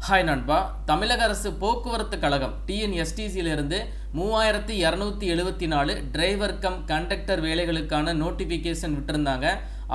Hi நண்பா. தமிழக அரசு போக்குவரத்து கழகம் டிஎன்எஸ்டிசியிலிருந்து 3274 டிரைவர் கம் கண்டக்டர் வேலைகளுக்கான நோட்டிஃபிகேஷன் விட்டிருந்தாங்க.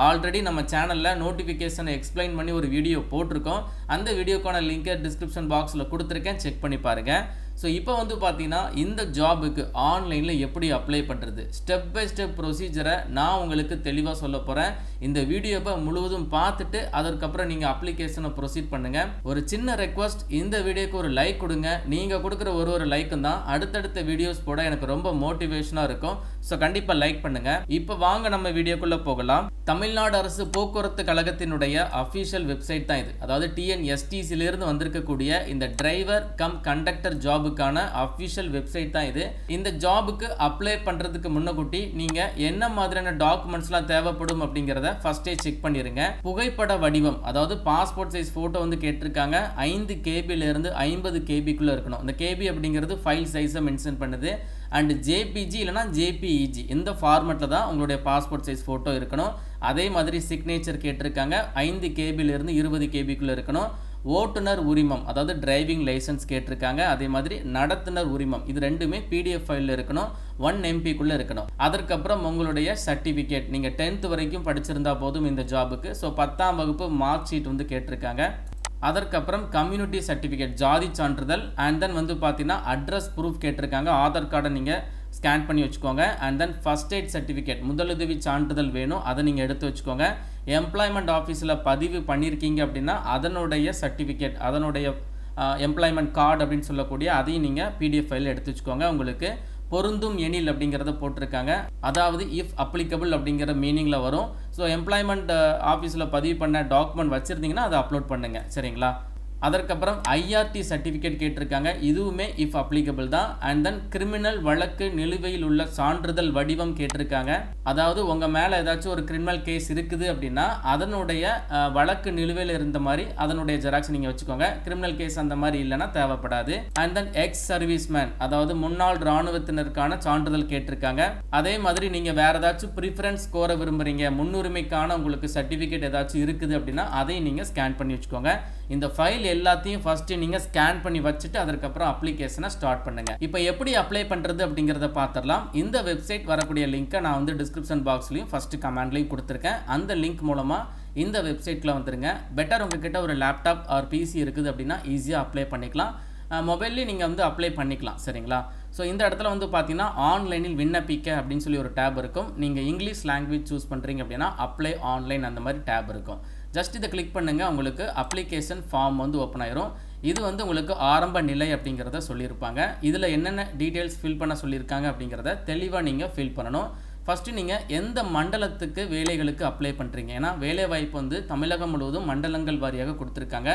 ஆல்ரெடி நம்ம சேனலில் நோட்டிஃபிகேஷனை எக்ஸ்பிளைன் பண்ணி ஒரு வீடியோ போட்டிருக்கோம். அந்த வீடியோக்கான லிங்கை டிஸ்கிரிப்ஷன் பாக்ஸில் கொடுத்துருக்கேன், செக் பண்ணி பாருங்கள். ஸோ இப்போ வந்து பார்த்தீங்கன்னா இந்த ஜாபுக்கு ஆன்லைனில் எப்படி அப்ளை பண்ணுறது, ஸ்டெப் பை ஸ்டெப் ப்ரொசீஜரை நான் உங்களுக்கு தெளிவாக சொல்ல போகிறேன். இந்த வீடியோவை முழுவதும் பார்த்துட்டு அதற்கப்புறம் நீங்கள் அப்ளிகேஷனை ப்ரொசீட் பண்ணுங்கள். ஒரு சின்ன ரெக்வஸ்ட், இந்த வீடியோக்கு ஒரு லைக் கொடுங்க. நீங்கள் கொடுக்குற ஒரு லைக்கும் தான் அடுத்தடுத்த வீடியோஸ் போட எனக்கு ரொம்ப மோட்டிவேஷனாக இருக்கும். ஸோ கண்டிப்பாக லைக் பண்ணுங்கள். இப்போ வாங்க நம்ம வீடியோக்குள்ளே போகலாம். தமிழ்நாடு அரசு போக்குவரத்து கழகத்தினுடைய அஃபிஷியல் வெப்சைட் தான் இது. அதாவது டிஎன்எஸ்டிசியிலிருந்து வந்திருக்கக்கூடிய இந்த டிரைவர் கம் கண்டக்டர் ஜாபுக்கான அஃபிஷியல் வெப்சைட் தான் இது. இந்த ஜாபுக்கு அப்ளை பண்ணுறதுக்கு முன்னக்கூட்டி நீங்கள் என்ன மாதிரியான டாக்குமெண்ட்ஸ்லாம் தேவைப்படும் அப்படிங்கிறத ஃபர்ஸ்டே செக் பண்ணிடுங்க. புகைப்பட வடிவம், அதாவது பாஸ்போர்ட் சைஸ் ஃபோட்டோ வந்து கேட்டிருக்காங்க. 5 கேபிலேருந்து 50 கேபிக்குள்ளே இருக்கணும். இந்த கேபி அப்படிங்கிறது ஃபைல் சைஸை மென்ஷன் பண்ணுது. அண்ட் ஜேபிஜி இல்லைனா ஜேபிஇஜி இந்த ஃபார்மெட்டில் தான் உங்களுடைய பாஸ்போர்ட் சைஸ் ஃபோட்டோ இருக்கணும். அதே மாதிரி சிக்னேச்சர் கேட்டிருக்காங்க. 5 கேபிலேருந்து 20 கேபிக்குள்ளே இருக்கணும். ஓட்டுநர் உரிமம், அதாவது டிரைவிங் லைசன்ஸ் கேட்டிருக்காங்க. அதே மாதிரி நடத்துனர் உரிமம், இது ரெண்டுமே பிடிஎஃப் ஃபைலில் இருக்கணும். 1 MBக்குள்ளே இருக்கணும். அதற்கப்புறம் உங்களுடைய சர்டிஃபிகேட், நீங்கள் 10th வரைக்கும் படிச்சிருந்தா போதும் இந்த ஜாபுக்கு. ஸோ 10ஆம் வகுப்பு மார்க் ஷீட் வந்து கேட்டிருக்காங்க. அதற்கப்புறம் கம்யூனிட்டி சர்டிஃபிகேட், ஜாதி சான்றிதழ். அண்ட் தென் வந்து பார்த்தீங்கன்னா அட்ரஸ் ப்ரூஃப் கேட்டிருக்காங்க. ஆதார் கார்டை நீங்கள் ஸ்கேன் பண்ணி வச்சுக்கோங்க. And then first eight certificate, முதலுதவி சான்றிதழ் வேணும், அதை நீங்கள் எடுத்து வச்சுக்கோங்க. எம்ப்ளாய்மெண்ட் ஆஃபீஸில் பதிவு பண்ணியிருக்கீங்க அப்படின்னா அதனுடைய சர்டிஃபிகேட், அதனுடைய எம்ப்ளாய்மெண்ட் கார்டு அப்படின்னு சொல்லக்கூடிய அதையும் நீங்கள் பிடிஎஃப் ஃபைலில் எடுத்து வச்சுக்கோங்க. உங்களுக்கு பொருந்தும் எனில் அப்படிங்கிறத போட்டிருக்காங்க. அதாவது இஃப் அப்ளிகபிள் அப்படிங்கிற மீனிங்கில் வரும். ஸோ எம்ப்ளாய்மெண்ட் ஆஃபீஸில் பதிவு பண்ண டாக்குமெண்ட் வச்சுருந்தீங்கன்னா அதை அப்லோட் பண்ணுங்கள், சரிங்களா? அதற்கப்புறம் ஐஆர்டி சர்டிஃபிகேட் கேட்டிருக்காங்க. இதுவுமே இஃப் அப்ளிகபிள் தான். அண்ட் தென் கிரிமினல் வழக்கு நிலுவையில் உள்ள சான்றிதழ் வடிவம் கேட்டிருக்காங்க. அதாவது உங்கள் மேலே ஏதாச்சும் ஒரு கிரிமினல் கேஸ் இருக்குது அப்படின்னா அதனுடைய வழக்கு நிலுவையில் இருந்த மாதிரி அதனுடைய ஜெராக்ஸ் நீங்கள் வச்சுக்கோங்க. கிரிமினல் கேஸ் அந்த மாதிரி இல்லைன்னா தேவைப்படாது. அண்ட் தென் எக்ஸ் சர்வீஸ்மேன், அதாவது முன்னாள் இராணுவத்தினருக்கான சான்றிதழ் கேட்டிருக்காங்க. அதே மாதிரி நீங்கள் வேறு ஏதாச்சும் ப்ரிஃபரன்ஸ் கோர விரும்புகிறீங்க, முன்னுரிமைக்கான உங்களுக்கு சர்டிஃபிகேட் ஏதாச்சும் இருக்குது அப்படின்னா அதையும் நீங்கள் ஸ்கேன் பண்ணி வச்சுக்கோங்க. இந்த ஃபைல் எல்லாத்தையும் ஃபர்ஸ்ட்டு நீங்கள் ஸ்கேன் பண்ணி வச்சுட்டு அதற்கப்புறம் அப்ளிகேஷனை ஸ்டார்ட் பண்ணுங்கள். இப்போ எப்படி அப்ளை பண்ணுறது அப்படிங்கிறத பார்த்துடலாம். இந்த வெப்சைட் வரக்கூடிய லிங்க்கை நான் வந்து டிஸ்கிரிப்ஷன் பாக்ஸ்லையும் ஃபஸ்ட்டு கமெண்ட்லையும் கொடுத்துருக்கேன். அந்த லிங்க் மூலமாக இந்த வெப்சைட்டில் வந்துருங்க. பெட்டர் உங்ககிட்ட ஒரு லேப்டாப் ஆர் பிசி இருக்குது அப்படின்னா ஈஸியாக அப்ளை பண்ணிக்கலாம். மொபைல்லேயும் நீங்கள் வந்து அப்ளை பண்ணிக்கலாம், சரிங்களா? ஸோ இந்த இடத்துல வந்து பார்த்தீங்கன்னா ஆன்லைனில் விண்ணப்பிக்க அப்படின்னு சொல்லி ஒரு டேப் இருக்கும். நீங்கள் இங்கிலீஷ் லாங்குவேஜ் சூஸ் பண்ணுறீங்க அப்படின்னா அப்ளை ஆன்லைன் அந்த மாதிரி டேப் இருக்கும். ஜஸ்ட் இதை கிளிக் பண்ணுங்கள், உங்களுக்கு அப்ளிகேஷன் ஃபார்ம் வந்து ஓப்பன் ஆயிரும். இது வந்து உங்களுக்கு ஆரம்ப நிலை அப்படிங்கிறத சொல்லியிருப்பாங்க. இதில் என்னென்ன டீட்டெயில்ஸ் ஃபில் பண்ண சொல்லியிருக்காங்க அப்படிங்கிறத தெளிவாக நீங்கள் ஃபில் பண்ணணும். ஃபஸ்ட்டு நீங்கள் எந்த மண்டலத்துக்கு வேலைகளுக்கு அப்ளை பண்ணுறீங்க, ஏன்னா வேலை வாய்ப்பு வந்து தமிழகம் முழுவதும் மண்டலங்கள் வாரியாக கொடுத்துருக்காங்க.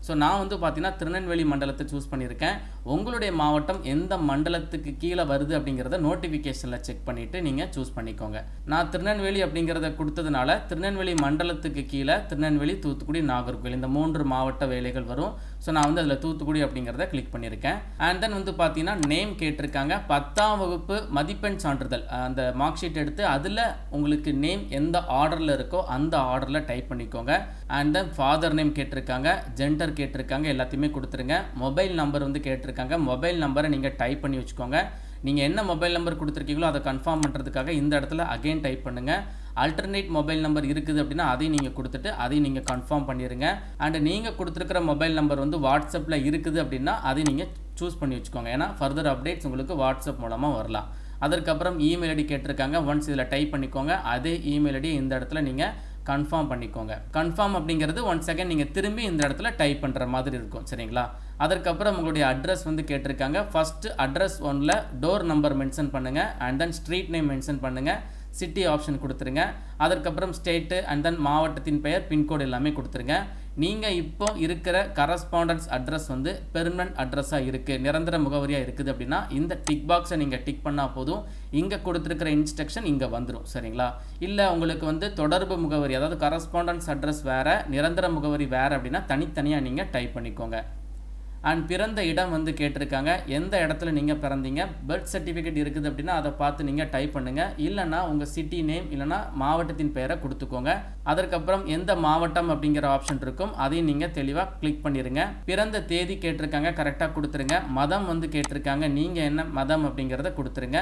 ஸோ நான் வந்து பார்த்தீங்கன்னா திருநெல்வேலி மண்டலத்தை சூஸ் பண்ணியிருக்கேன். உங்களுடைய மாவட்டம் எந்த மண்டலத்துக்கு கீழே வருது அப்படிங்கிறத நோட்டிஃபிகேஷனில் செக் பண்ணிவிட்டு நீங்கள் சூஸ் பண்ணிக்கோங்க. நான் திருநெல்வேலி அப்படிங்கிறத கொடுத்ததுனால திருநெல்வேலி மண்டலத்துக்கு கீழே திருநெல்வேலி, தூத்துக்குடி, நாகர்கோவில் இந்த 3 மாவட்ட வேலைகள் வரும். ஸோ நான் வந்து அதில் தூத்துக்குடி அப்படிங்கிறத கிளிக் பண்ணியிருக்கேன். அண்ட் தென் வந்து பார்த்தீங்கன்னா நேம் கேட்டிருக்காங்க. 10ஆம் வகுப்பு மதிப்பெண் சான்றிதழ், அந்த மார்க் ஷீட் எடுத்து அதில் உங்களுக்கு நேம் எந்த ஆர்டரில் இருக்கோ அந்த ஆர்டரில் டைப் பண்ணிக்கோங்க. அண்ட் தென் ஃபாதர் நேம் கேட்டிருக்காங்க, ஜெண்டர் கேட்டிருக்காங்க, எல்லாத்தையுமே கொடுத்துருங்க. மொபைல் நம்பர் வந்து கேட்டிருக்காங்க. மொபைல் நம்பரை நீங்கள் டைப் பண்ணி வச்சுக்கோங்க. நீங்கள் என்ன மொபைல் நம்பர் கொடுத்துருக்கீங்களோ அதை கன்ஃபார்ம் பண்ணுறதுக்காக இந்த இடத்துல அகைன் டைப் பண்ணுங்கள். ஆல்டர்னேட் மொபைல் நம்பர் இருக்குது அப்படின்னா அதையும் நீங்கள் கொடுத்துட்டு அதையும் நீங்கள் கன்ஃபார்ம் பண்ணிடுங்க. அண்ட் நீங்கள் கொடுத்துருக்கிற மொபைல் நம்பர் வந்து வாட்ஸ்அப்பில் இருக்குது அப்படின்னா அதையும் நீங்கள் சூஸ் பண்ணி வச்சுக்கோங்க. ஏன்னா ஃபர்தர் அப்டேட்ஸ் உங்களுக்கு வாட்ஸ்அப் மூலமாக வரலாம். அதற்கப்புறம் இமெயில் ஐடி கேட்டிருக்காங்க. ஒன்ஸ் இதில் டைப் பண்ணிக்கோங்க. அதே இமெயில் ஐடி இந்த இடத்துல நீங்கள் கன்ஃபார்ம் பண்ணிக்கோங்க. கன்ஃபார்ம் அப்படிங்கிறது ஒன் செகண்ட் நீங்கள் திரும்பி இந்த இடத்துல டைப் பண்ணுற மாதிரி இருக்கும், சரிங்களா? அதற்கப்புறம் உங்களுடைய அட்ரஸ் வந்து கேட்டிருக்காங்க. ஃபஸ்ட்டு அட்ரஸ் 1ல் டோர் நம்பர் மென்ஷன் பண்ணுங்கள். And then street name mention பண்ணுங்கள். சிட்டி ஆப்ஷன் கொடுத்துருங்க. அதற்கப்புறம் ஸ்டேட்டு அண்ட் தென் மாவட்டத்தின் பெயர், பின்கோடு எல்லாமே கொடுத்துருங்க. நீங்கள் இப்போ இருக்கிற கரஸ்பாண்டன்ஸ் அட்ரஸ் வந்து பெர்மனன்ட் அட்ரஸாக இருக்குது, நிரந்தர முகவரியாக இருக்குது அப்படின்னா இந்த டிக் பாக்ஸை நீங்கள் டிக் பண்ணால் போதும். இங்கே கொடுத்துருக்கிற இன்ஸ்ட்ரக்ஷன் இங்கே வந்துடும், சரிங்களா? இல்லை உங்களுக்கு வந்து தொடர்பு முகவரி, அதாவது கரஸ்பாண்டன்ஸ் அட்ரஸ் வேறு, நிரந்தர முகவரி வேறு அப்படின்னா தனித்தனியாக நீங்கள் டைப் பண்ணிக்கோங்க. அண்ட் பிறந்த இடம் வந்து கேட்டிருக்காங்க, எந்த இடத்துல நீங்கள் பிறந்தீங்க. பர்த் சர்டிஃபிகேட் இருக்குது அப்படின்னா அதை பார்த்து நீங்கள் டைப் பண்ணுங்கள். இல்லைனா உங்கள் சிட்டி நேம் இல்லைனா மாவட்டத்தின் பெயரை கொடுத்துக்கோங்க. அதற்கப்புறம் எந்த மாவட்டம் அப்படிங்கிற ஆப்ஷன் இருக்கும், அதையும் நீங்கள் தெளிவாக கிளிக் பண்ணிடுங்க. பிறந்த தேதி கேட்டிருக்காங்க, கரெக்டாக கொடுத்துருங்க. மதம் வந்து கேட்டிருக்காங்க, நீங்கள் என்ன மதம் அப்படிங்கிறத கொடுத்துருங்க.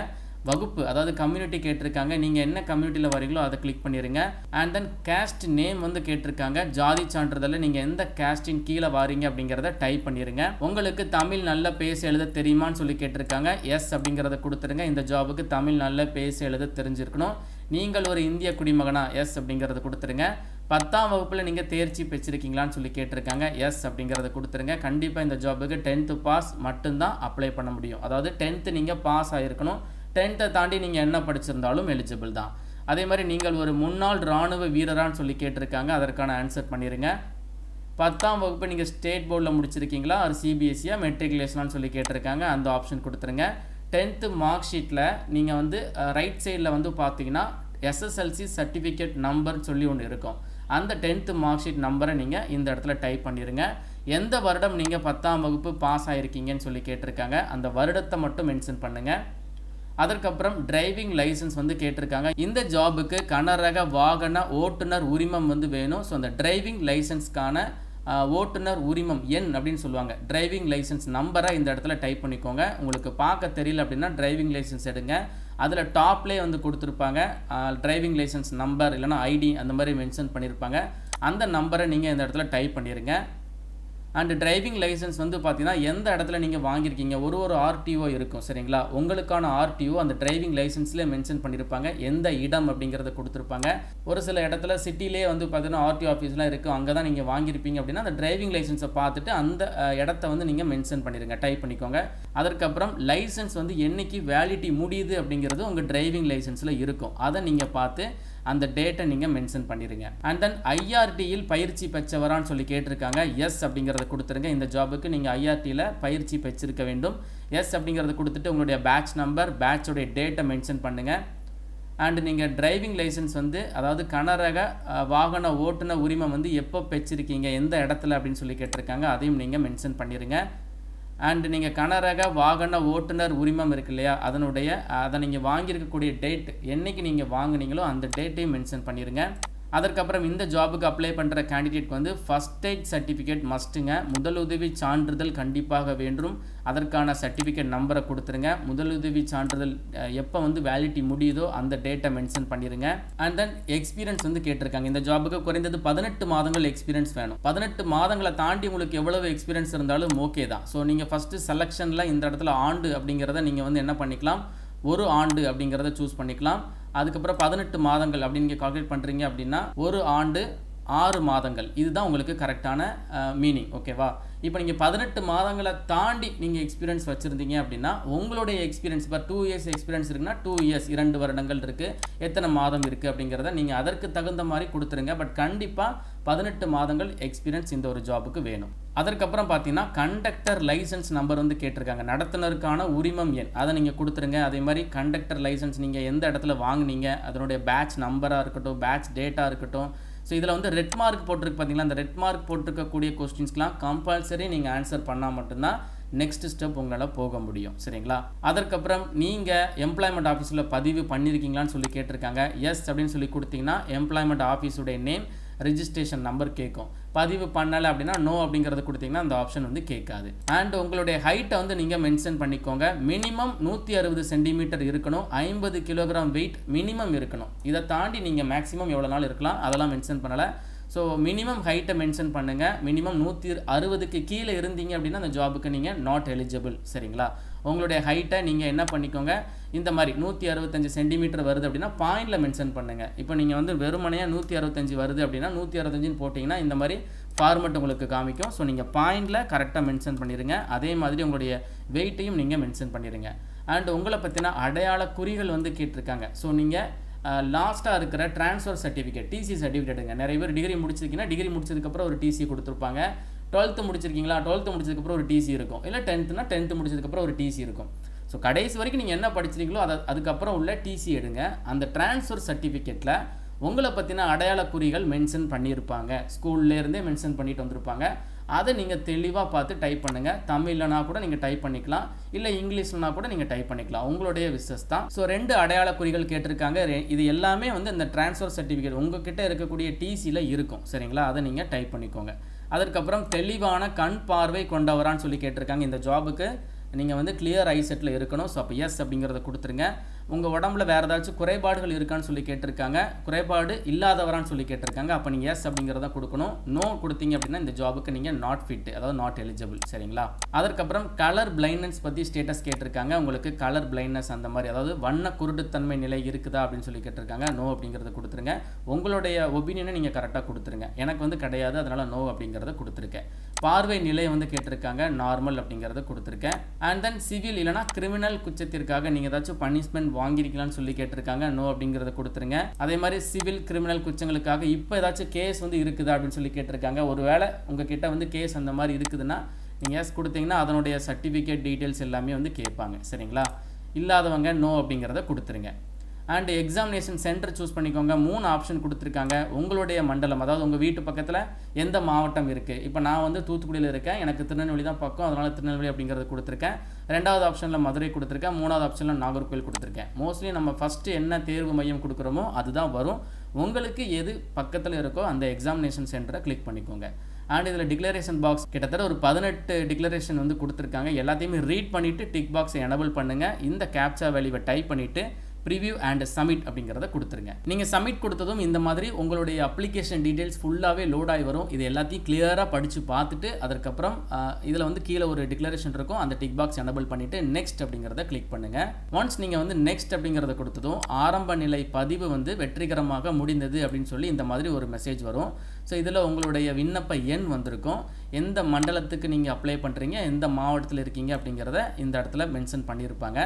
வகுப்பு அதாவது கம்யூனிட்டி கேட்டிருக்காங்க, நீங்கள் என்ன கம்யூனிட்டியில் வரீங்களோ அதை கிளிக் பண்ணிடுங்க. அண்ட் தென் கேஸ்ட் நேம் வந்து கேட்டிருக்காங்க, ஜாதி சான்றிதழில் நீங்கள் எந்த கேஸ்டின் கீழே வாரீங்க அப்படிங்கிறத டைப் பண்ணிடுங்க. உங்களுக்கு தமிழ் நல்லா பேச எழுத தெரியுமான்னு சொல்லி கேட்டிருக்காங்க, எஸ் அப்படிங்கிறத கொடுத்துருங்க. இந்த ஜாபுக்கு தமிழ் நல்லா பேச எழுத தெரிஞ்சிருக்கணும். நீங்கள் ஒரு இந்திய குடிமகனா, எஸ் அப்படிங்கிறத கொடுத்துருங்க. 10ஆம் வகுப்பில் நீங்கள் தேர்ச்சி பெற்றிருக்கீங்களான்னு சொல்லி கேட்டிருக்காங்க, எஸ் அப்படிங்கிறத கொடுத்துருங்க. கண்டிப்பாக இந்த ஜாபுக்கு 10th பாஸ் மட்டும்தான் அப்ளை பண்ண முடியும். அதாவது 10th நீங்கள் பாஸ் ஆகிருக்கணும். 10th தாண்டி நீங்கள் என்ன படிச்சிருந்தாலும் எலிஜிபிள் தான். அதே மாதிரி நீங்கள் ஒரு முன்னாள் இராணுவ வீரரான்னு சொல்லி கேட்டிருக்காங்க, அதற்கான ஆன்சர் பண்ணிடுங்க. 10ஆம் வகுப்பு நீங்கள் ஸ்டேட் போர்டில் முடிச்சிருக்கீங்களா, ஒரு சிபிஎஸ்சியா மெட்ரிகுலேஷனான்னு சொல்லி கேட்டிருக்காங்க, அந்த ஆப்ஷன் கொடுத்துருங்க. 10th மார்க் ஷீட்டில் நீங்கள் வந்து ரைட் சைடில் வந்து பார்த்தீங்கன்னா எஸ்எஸ்எல்சி சர்டிஃபிகேட் நம்பர்னு சொல்லி ஒன்று இருக்கும். அந்த 10th மார்க் ஷீட் நம்பரை நீங்கள் இந்த இடத்துல டைப் பண்ணிடுங்க. எந்த வருடம் நீங்கள் 10ஆம் வகுப்பு பாஸ் ஆகிருக்கீங்கன்னு சொல்லி கேட்டிருக்காங்க, அந்த வருடத்தை மட்டும் மென்ஷன் பண்ணுங்கள். அதற்கப்புறம் டிரைவிங் லைசன்ஸ் வந்து கேட்டிருக்காங்க. இந்த ஜாபுக்கு கனரக வாகன ஓட்டுநர் உரிமம் வந்து வேணும். ஸோ அந்த டிரைவிங் லைசன்ஸ்க்கான ஓட்டுநர் உரிமம் எண் அப்படின்னு சொல்லுவாங்க, டிரைவிங் லைசன்ஸ் நம்பரை இந்த இடத்துல டைப் பண்ணிக்கோங்க. உங்களுக்கு பார்க்க தெரியல அப்படின்னா டிரைவிங் லைசன்ஸ் எடுங்க. அதில் டாப்லேயே வந்து கொடுத்துருப்பாங்க டிரைவிங் லைசன்ஸ் நம்பர் இல்லைனா ஐடி அந்த மாதிரி மென்ஷன் பண்ணியிருப்பாங்க. அந்த நம்பரை நீங்கள் இந்த இடத்துல டைப் பண்ணிடுங்க. அண்ட் டிரைவிங் லைசன்ஸ் வந்து பார்த்தீங்கன்னா எந்த இடத்துல நீங்கள் வாங்கியிருக்கீங்க, ஒரு ஆர்டிஓ இருக்கும் சரிங்களா. உங்களுக்கான ஆர்டிஓ அந்த டிரைவிங் லைசன்ஸ்லேயே மென்ஷன் பண்ணியிருப்பாங்க, எந்த இடம் அப்படிங்கிறத கொடுத்துருப்பாங்க. ஒரு சில இடத்துல சிட்டிலே வந்து பார்த்தீங்கன்னா ஆர்டிஓ ஆஃபீஸ்லாம் இருக்கும், அங்கே தான் நீங்கள் வாங்கியிருப்பீங்க அப்படின்னா அந்த டிரைவிங் லைசன்ஸை பார்த்துட்டு அந்த இடத்த வந்து நீங்கள் மென்ஷன் பண்ணிடுங்க, டைப் பண்ணிக்கோங்க. அதற்கப்புறம் லைசன்ஸ் வந்து என்னைக்கு வேலிடிட்டி முடியுது அப்படிங்கிறது உங்கள் டிரைவிங் லைசன்ஸில் இருக்கும், அதை நீங்கள் பார்த்து அந்த டேட்டை நீங்கள் மென்ஷன் பண்ணிடுங்க. அண்ட் தென் ஐஆர்டியில் பயிற்சி பெற்றவரான்னு சொல்லி கேட்டிருக்காங்க, எஸ் அப்படிங்கிறத கொடுத்துருங்க. இந்த ஜாபுக்கு நீங்கள் ஐஆர்டியில் பயிற்சி பெற்றிருக்க வேண்டும். எஸ் அப்படிங்கிறத கொடுத்துட்டு உங்களுடைய பேட்ச் நம்பர், பேட்சோடைய டேட்டை மென்ஷன் பண்ணுங்கள். அண்ட் நீங்கள் டிரைவிங் லைசன்ஸ் வந்து அதாவது கனரக வாகன ஓட்டுநர் உரிமம் வந்து எப்போ பெற்றிருக்கீங்க, எந்த இடத்துல அப்படின்னு சொல்லி கேட்டிருக்காங்க, அதையும் நீங்கள் மென்ஷன் பண்ணிடுங்க. அண்ட் நீங்கள் கனரக வாகன ஓட்டுநர் உரிமம் இருக்கு இல்லையா, அதை நீங்கள் வாங்கியிருக்கக்கூடிய டேட் என்றைக்கு நீங்கள் வாங்கினீங்களோ அந்த டேட்டையும் மென்ஷன் பண்ணிடுங்க. அதற்கப்புறம் இந்த ஜாபுக்கு அப்ளை பண்ணுற கேண்டிடேட்க்கு வந்து ஃபஸ்ட் எய்ட் சர்டிஃபிகேட் மஸ்ட்டுங்க. முதலுதவி சான்றிதழ் கண்டிப்பாக வேண்டும். அதற்கான சர்டிஃபிகேட் நம்பரை கொடுத்துருங்க. முதலுதவி சான்றிதழ் எப்போ வந்து வேலிடிட்டி முடியுதோ அந்த டேட்டை மென்ஷன் பண்ணிடுங்க. அண்ட் தென் எக்ஸ்பீரியன்ஸ் வந்து கேட்டிருக்காங்க. இந்த ஜாபுக்கு குறைந்தது 18 மாதங்கள் எக்ஸ்பீரியன்ஸ் வேணும். 18 மாதங்களை தாண்டி உங்களுக்கு எவ்வளவு எக்ஸ்பீரியன்ஸ் இருந்தாலும் ஓகே தான். ஸோ நீங்கள் ஃபஸ்ட்டு செலெக்ஷனில் இந்த இடத்துல ஆண்டு அப்படிங்கிறத நீங்கள் வந்து என்ன பண்ணிக்கலாம், ஒரு ஆண்டு அப்படிங்கிறத சூஸ் பண்ணிக்கலாம். அதுக்கப்புறம் 18 மாதங்கள் அப்படின்னு நீங்கள் கால்குலேட் பண்ணுறீங்க அப்படின்னா ஒரு ஆண்டு 6 மாதங்கள், இதுதான் உங்களுக்கு கரெக்டான மீனிங். ஓகேவா? இப்போ நீங்கள் 18 மாதங்களை தாண்டி நீங்கள் எக்ஸ்பீரியன்ஸ் வச்சுருந்தீங்க அப்படின்னா உங்களுடைய எக்ஸ்பீரியன்ஸ் இப்போ 2 இயர்ஸ் எக்ஸ்பீரியன்ஸ் இருக்குன்னா 2 இயர்ஸ் 2 வருடங்கள் இருக்குது, எத்தனை மாதம் இருக்குது அப்படிங்கிறத நீங்கள் அதற்கு தகுந்த மாதிரி கொடுத்துருங்க. பட் கண்டிப்பாக 18 மாதங்கள் எக்ஸ்பீரியன்ஸ் இந்த ஒரு ஜாபுக்கு வேணும். அதற்கப்புறம் பார்த்தீங்கன்னா கண்டக்டர் லைசன்ஸ் நம்பர் வந்து கேட்டிருக்காங்க, நடத்துனருக்கான உரிமம் எண் அதை நீங்கள் கொடுத்துருங்க. அதே மாதிரி கண்டக்டர் லைசன்ஸ் நீங்கள் எந்த இடத்துல வாங்கினீங்க, அதனுடைய பேட்ச் நம்பராக இருக்கட்டும், பேட்ச் டேட்டா இருக்கட்டும். ஸோ இதில் வந்து ரெட் மார்க் போட்டிருக்கு பார்த்தீங்களா, அந்த ரெட் மார்க் போட்டிருக்கக்கூடிய கொஸ்டின்ஸ்க்கெலாம் கம்பல்சரி நீங்கள் ஆன்சர் பண்ணால் மட்டும்தான் நெக்ஸ்ட் ஸ்டெப் உங்களால் போக முடியும். சரிங்களா? அதற்கப்புறம் நீங்கள் எம்ப்ளாய்மெண்ட் ஆஃபீஸில் பதிவு பண்ணியிருக்கீங்களான்னு சொல்லி கேட்டிருக்காங்க. எஸ் அப்படின்னு சொல்லி கொடுத்தீங்கன்னா எம்ப்ளாய்மெண்ட் ஆஃபீஸுடைய நேம், ரெஜிஸ்ட்ரேஷன் நம்பர் கேட்கும். பதிவு பண்ணலை அப்படின்னா நோ அப்படிங்கிறத கொடுத்தீங்கன்னா அந்த ஆப்ஷன் வந்து கேட்காது. அண்ட் உங்களுடைய ஹைட்டை வந்து நீங்கள் மென்ஷன் பண்ணிக்கோங்க. மினிமம் 160 சென்டிமீட்டர் இருக்கணும், 50 கிலோகிராம் வெயிட் மினிமம் இருக்கணும். இதை தாண்டி நீங்கள் மேக்ஸிமம் எவ்வளோ நாள் இருக்கலாம் அதெல்லாம் மென்ஷன் பண்ணலை. ஸோ மினிமம் ஹைட்டை மென்ஷன் பண்ணுங்கள். மினிமம் 160க்கு கீழே இருந்தீங்க அப்படின்னா அந்த ஜாபுக்கு நீங்கள் நாட் எலிஜிபிள். சரிங்களா? உங்களுடைய ஹைட்டை நீங்கள் என்ன பண்ணிக்கோங்க, இந்த மாதிரி 165 சென்டிமீட்டர் வருது அப்படின்னா பாயிண்டில் மென்ஷன் பண்ணுங்கள். இப்போ நீங்கள் வந்து வெறுமனையாக 165 வருது அப்படின்னா 165ன்னு போட்டிங்கன்னா இந்த மாதிரி ஃபார்மெட் உங்களுக்கு காமிக்கும். ஸோ நீங்கள் பாயிண்டில் கரெக்டாக மென்ஷன் பண்ணிடுங்க. அதே மாதிரி உங்களுடைய வெயிட்டையும் நீங்கள் மென்ஷன் பண்ணிடுங்க. அண்ட் உங்களை பற்றின அடையாள குறிகள் வந்து கேட்டிருக்காங்க. ஸோ நீங்கள் லாஸ்ட்டாக இருக்கிற ட்ரான்ஸ்ஃபர் சர்டிஃபிகேட், டிசி சர்டிஃபிகேட்டுங்க. நிறைய பேர் டிகிரி முடிச்சிருக்கீங்கன்னா டிகிரி முடிச்சதுக்கப்புறம் ஒரு டிசி கொடுத்துருப்பாங்க. 12th முடிச்சிருக்கீங்களா, 12th முடிச்சதுக்கப்புறம் ஒரு டிசி இருக்கும். இல்லை 10th-னா 10th முடிச்சதுக்கப்புறம் ஒரு டிசி இருக்கும். ஸோ கடைசி வரைக்கும் நீங்கள் என்ன படிச்சிருக்கீங்களோ அதுக்கப்புறம் உள்ள டிசி எடுங்க. அந்த ட்ரான்ஸ்ஃபர் சர்டிஃபிகேட்டில் உங்களை பற்றின அடையாள குறிகள் மென்ஷன் பண்ணியிருப்பாங்க, ஸ்கூல்லேருந்தே மென்ஷன் பண்ணிட்டு வந்திருப்பாங்க. அதை நீங்கள் தெளிவாக பார்த்து டைப் பண்ணுங்கள். தமிழ்லனா கூட நீங்கள் டைப் பண்ணிக்கலாம், இல்லை இங்கிலீஷ்லனா கூட நீங்கள் டைப் பண்ணிக்கலாம், உங்களுடைய விசஸ் தான். ஸோ 2 அடையாள குறிகள் கேட்டிருக்காங்க. இது எல்லாமே வந்து இந்த ட்ரான்ஸ்ஃபர் சர்டிஃபிகேட் உங்ககிட்ட இருக்கக்கூடிய டிசியில் இருக்கும் சரிங்களா, அதை நீங்கள் டைப் பண்ணிக்கோங்க. அதற்கப்புறம் தெளிவான கண் பார்வை கொண்டவரான்னு சொல்லி கேட்டிருக்காங்க. இந்த ஜாபுக்கு நீங்கள் வந்து கிளியர் ஐசெட்டில் இருக்கணும். ஸோ அப்போ எஸ் அப்படிங்கிறத கொடுத்துருங்க. உங்கள் உடம்புல வேறு ஏதாச்சும் குறைபாடுகள் இருக்கான்னு சொல்லி கேட்டிருக்காங்க. குறைபாடு இல்லாதவரான்னு சொல்லி கேட்டிருக்காங்க. அப்போ நீங்கள் எஸ் அப்படிங்கிறத கொடுக்கணும். நோ கொடுத்தீங்க அப்படின்னா இந்த ஜாபுக்கு நீங்கள் நாட் ஃபிட், அதாவது நாட் எலிஜிபிள் சரிங்களா. அதற்கப்புறம் கலர் பிளைண்ட்னஸ் பற்றி ஸ்டேட்டஸ் கேட்டிருக்காங்க. உங்களுக்கு கலர் பிளைண்ட்னஸ் அந்த மாதிரி, அதாவது வண்ண குருட்டுத்தன்மை நிலை இருக்குதா அப்படின்னு சொல்லி கேட்டிருக்காங்க. நோ அப்படிங்கிறத கொடுத்துருங்க. உங்களுடைய ஒப்பீனியனை நீங்கள் கரெக்டாக கொடுத்துருங்க. எனக்கு வந்து கிடையாது, அதனால் நோ அப்படிங்கிறத கொடுத்துருக்கேன். பார்வை நிலை வந்து கேட்டிருக்காங்க. நார்மல் அப்படிங்கிறத கொடுத்துருக்கேன். அண்ட் தென் சிவில் இல்லைனா கிரிமினல் குற்றத்திற்காக நீங்கள் ஏதாச்சும் பனிஷ்மெண்ட் வாங்கியிருக்கலாம்னு சொல்லி கேட்டிருக்காங்க. நோ அப்படிங்கிறத கொடுத்துருங்க. அதே மாதிரி சிவில் கிரிமினல் குற்றங்களுக்காக இப்போ ஏதாச்சும் கேஸ் வந்து இருக்குதா அப்படின்னு சொல்லி கேட்டிருக்காங்க. ஒருவேளை உங்ககிட்ட வந்து கேஸ் அந்த மாதிரி இருக்குதுன்னா நீங்கள் எஸ் கொடுத்தீங்கன்னா அதனுடைய சர்டிஃபிகேட் டீட்டெயில்ஸ் எல்லாமே வந்து கேட்பாங்க சரிங்களா. இல்லாதவங்க நோ அப்படிங்கிறத கொடுத்துருங்க. அண்ட் எக்ஸாமினேஷன் சென்டர் சூஸ் பண்ணிக்கோங்க. 3 ஆப்ஷன் கொடுத்துருக்காங்க. உங்களுடைய மண்டலம், அதாவது உங்கள் வீட்டு பக்கத்தில் எந்த மாவட்டம் இருக்குது. இப்போ நான் வந்து தூத்துக்குடியில் இருக்கேன், எனக்கு திருநெல்வேலி தான் பக்கம், அதனால் திருநெல்வேலி அப்படிங்கிறது கொடுத்துருக்கேன். 2வது ஆப்ஷனில் மதுரை கொடுத்துருக்கேன். 3வது ஆப்ஷனில் நாகர்கோவில் கொடுத்துருக்கேன். மோஸ்ட்லி நம்ம ஃபஸ்ட்டு என்ன தேர்வு மையம் கொடுக்குறோமோ அதுதான் வரும். உங்களுக்கு எது பக்கத்தில் இருக்கோ அந்த எக்ஸாமினேஷன் சென்டரை கிளிக் பண்ணிக்கோங்க. அண்ட் இதில் டிக்ளரேஷன் பாக்ஸ் கிட்டத்தட்ட ஒரு 18 டிக்ளரேஷன் வந்து கொடுத்துருக்காங்க. எல்லாத்தையுமே ரீட் பண்ணிவிட்டு டிக் பாக்ஸை எனபிள் பண்ணுங்கள். இந்த கேப்சா வேல்யூவை டைப் பண்ணிவிட்டு ப்ரிவியூ அண்ட் சப்மிட் அப்படிங்கிறத கொடுத்துருங்க. நீங்கள் சப்மிட் கொடுத்ததும் இந்த மாதிரி உங்களுடைய அப்ளிகேஷன் டீட்டெயில்ஸ் ஃபுல்லாகவே லோட் ஆகி வரும். இது எல்லாத்தையும் கிளியராக படித்து பார்த்துட்டு அதுக்கப்புறம் இதில் வந்து கீழே ஒரு டிக்ளரேஷன் இருக்கும், அந்த டிக் பாக்ஸ் எனபிள் பண்ணிவிட்டு நெக்ஸ்ட் அப்படிங்கிறத கிளிக் பண்ணுங்கள். ஒன்ஸ் நீங்கள் வந்து நெக்ஸ்ட் அப்படிங்கிறத கொடுத்ததும் ஆரம்ப நிலை பதிவு வந்து வெற்றிகரமாக முடிந்தது அப்படின்னு சொல்லி இந்த மாதிரி ஒரு மெசேஜ் வரும். ஸோ இதில் உங்களுடைய விண்ணப்ப எண் வந்திருக்கும். எந்த மண்டலத்துக்கு நீங்கள் அப்ளை பண்ணுறீங்க, எந்த மாவட்டத்தில் இருக்கீங்க அப்படிங்கிறத இந்த இடத்துல மென்ஷன் பண்ணியிருப்பாங்க.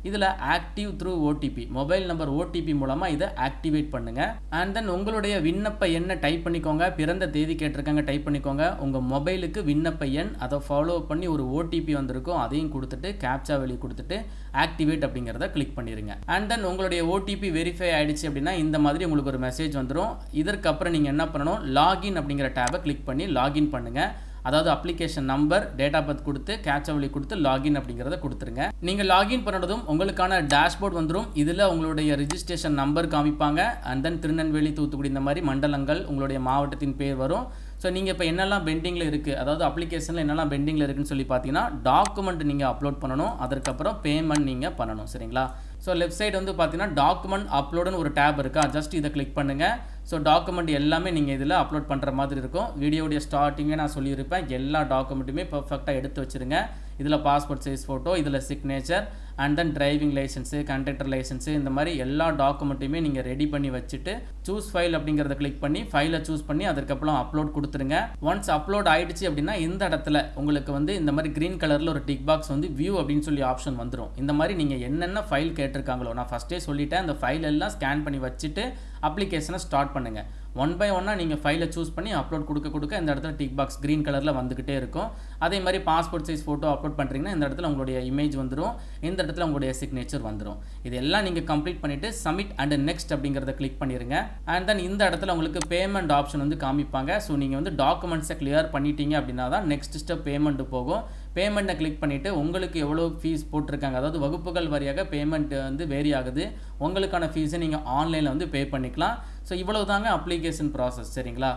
இதில் active through OTP, mobile number OTP மூலமாக இதை ஆக்டிவேட் பண்ணுங்கள். அண்ட் தென் உங்களுடைய விண்ணப்ப எண்ணை டைப் பண்ணிக்கோங்க. பிறந்த தேதி கேட்டிருக்காங்க, டைப் பண்ணிக்கோங்க. உங்கள் மொபைலுக்கு விண்ணப்ப எண், அதை ஃபாலோ பண்ணி ஒரு ஓடிபி வந்திருக்கும், அதையும் கொடுத்துட்டு கேப்சா வெளியே கொடுத்துட்டு ஆக்டிவேட் அப்படிங்கிறத கிளிக் பண்ணிடுங்க. அண்ட் தென் உங்களுடைய ஓடிபி வெரிஃபை ஆகிடுச்சு அப்படின்னா இந்த மாதிரி உங்களுக்கு ஒரு மெசேஜ் வந்துடும். இதற்கப்புறம் நீங்கள் என்ன பண்ணணும், லாகின் அப்படிங்கிற டேபை கிளிக் பண்ணி லாகின் பண்ணுங்கள். அதாவது application number, date of birth கொடுத்து கேப்சா வெளியே கொடுத்து லாகின் அப்படிங்கிறத கொடுத்துருங்க. நீங்கள் லாகின் பண்ணதும் உங்களுக்கான டேஷ்போர்ட் வந்துடும். இதில் உங்களுடைய ரிஜிஸ்ட்ரேஷன் நம்பர் காமிப்பாங்க. அண்ட் தென் திருநெல்வேலி, தூத்துக்குடி இந்த மாதிரி மண்டலங்கள், உங்களுடைய மாவட்டத்தின் பேர் வரும். ஸோ நீங்கள் இப்போ என்னெல்லாம் பெண்டிங்கில் இருக்குது, அதாவது அப்ளிகேஷனில் என்னெல்லாம் பெண்டிங்கில் இருக்குதுன்னு சொல்லி பார்த்தீங்கன்னா டாக்குமெண்ட் நீங்கள் அப்லோட் பண்ணணும். அதற்கப்புறம் பேமெண்ட் நீங்கள் பண்ணணும் சரிங்களா. ஸோ லெஃப்ட் சைடு வந்து பார்த்தீங்கன்னா டாக்குமெண்ட் அப்லோடுன்னு ஒரு டேப் இருக்கா, ஜஸ்ட் இதை கிளிக் பண்ணுங்கள். ஸோ டாக்குமெண்ட் எல்லாமே நீங்கள் இதில் அப்லோட் பண்ணுற மாதிரி இருக்கும். வீடியோடைய ஸ்டார்டிங்கே நான் சொல்லியிருப்பேன், எல்லா டாக்குமெண்ட்டுமே பர்ஃபெக்டாக எடுத்து வச்சுருங்க. இதில் பாஸ்போர்ட் சைஸ் ஃபோட்டோ, இதில் signature and then driving licence, conductor licence, இந்த மாதிரி எல்லா டாக்குமெண்ட்டையுமே நீங்கள் ரெடி பண்ணி வச்சுட்டு சூஸ் ஃபைல் அப்படிங்கிறத கிளிக் பண்ணி ஃபைலை சூஸ் பண்ணி அதுக்கப்புறம் அப்லோட் கொடுத்துருங்க. ஒன்ஸ் அப்லோட் ஆகிடுச்சு அப்படின்னா இந்த இடத்துல உங்களுக்கு வந்து இந்த மாதிரி க்ரீன் கலரில் ஒரு டிக் பாக்ஸ் வந்து வியூ அப்படின்னு சொல்லி ஆப்ஷன் வந்துடும். இந்த மாதிரி நீங்கள் என்னென்ன ஃபைல் கேட்டிருக்காங்களோ நான் ஃபஸ்ட்டே சொல்லிட்டேன், அந்த ஃபைல் எல்லாம் ஸ்கேன் பண்ணி வச்சுட்டு அப்ளிகேஷனை ஸ்டார்ட் பண்ணுங்கள். 1 by 1 நீங்கள் ஃபைலை சூஸ் பண்ணி அப்லோட் கொடுக்க இந்த இடத்துல டிக் பாக்ஸ் க்ரீன் கலரில் வந்துக்கிட்டே இருக்கும். அதே மாதிரி பாஸ்போர்ட் சைஸ் ஃபோட்டோ அப்லோட் பண்ணுறீங்கன்னா இந்த இடத்துல உங்களுடைய இமேஜ் வந்துடும், இந்த இடத்துல உங்களுடைய சிக்னேச்சர் வந்துடும். இதெல்லாம் நீங்கள் கம்ப்ளீட் பண்ணிவிட்டு சப்மிட் அண்ட் நெக்ஸ்ட் அப்படிங்கிறத கிளிக் பண்ணிடுங்க. அண்ட் தென் இந்த இடத்துல உங்களுக்கு பேமெண்ட் ஆப்ஷன் வந்து காமிப்பாங்க. ஸோ நீங்கள் வந்து டாக்குமெண்ட்ஸை கிளியர் பண்ணிட்டீங்க அப்படின்னா தான் நெக்ஸ்ட் ஸ்டெப் பேமெண்ட் போகும். பேமெண்ட்டை கிளிக் பண்ணிவிட்டு உங்களுக்கு எவ்வளோ ஃபீஸ் போட்டிருக்காங்க, அதாவது வகுப்புகள் வாரியாக பேமெண்ட் வந்து வேரி ஆகுது, உங்களுக்கான ஃபீஸை நீங்கள் ஆன்லைனில் வந்து பே பண்ணிக்கலாம். ஸோ இவ்வளவு தாங்க அப்ளிகேஷன் ப்ராசஸ் சரிங்களா.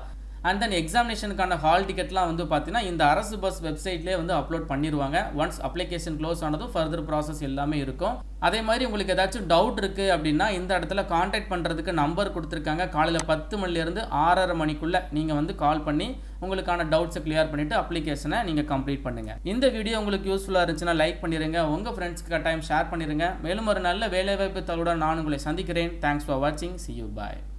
அண்ட் தென் எக்ஸாமினேஷனுக்கான ஹால் டிக்கெட்லாம் வந்து பார்த்தீங்கன்னா இந்த அரசு பஸ் வெப்சைட்லேயே வந்து அப்லோட் பண்ணிடுவாங்க. ஒன்ஸ் அப்ளிகேஷன் க்ளோஸ் ஆனதும் ஃபர்தர் ப்ராசஸ் எல்லாமே இருக்கும். அதே மாதிரி உங்களுக்கு ஏதாச்சும் டவுட் இருக்குது அப்படின்னா இந்த இடத்துல காண்டாக்ட் பண்ணுறதுக்கு நம்பர் கொடுத்துருக்காங்க. காலையில் 10 மணிலேருந்து 6:30 மணிக்குள்ளே நீங்கள் வந்து கால் பண்ணி உங்களுக்கான டவுட்ஸை கிளியர் பண்ணிவிட்டு அப்ளிகேஷனை நீங்கள் கம்ப்ளீட் பண்ணுங்கள். இந்த வீடியோ உங்களுக்கு யூஸ்ஃபுல்லாக இருந்துச்சுன்னா லைக் பண்ணிடுங்க, உங்கள் ஃப்ரெண்ட்ஸ்க்கு கட்டாயம் ஷேர் பண்ணிடுங்க. மேலும் ஒரு நல்ல வேலைவாய்ப்பு தகவலுடன் நான் உங்களை சந்திக்கிறேன். தேங்க்ஸ் ஃபார் வாட்சிங். See you. Bye.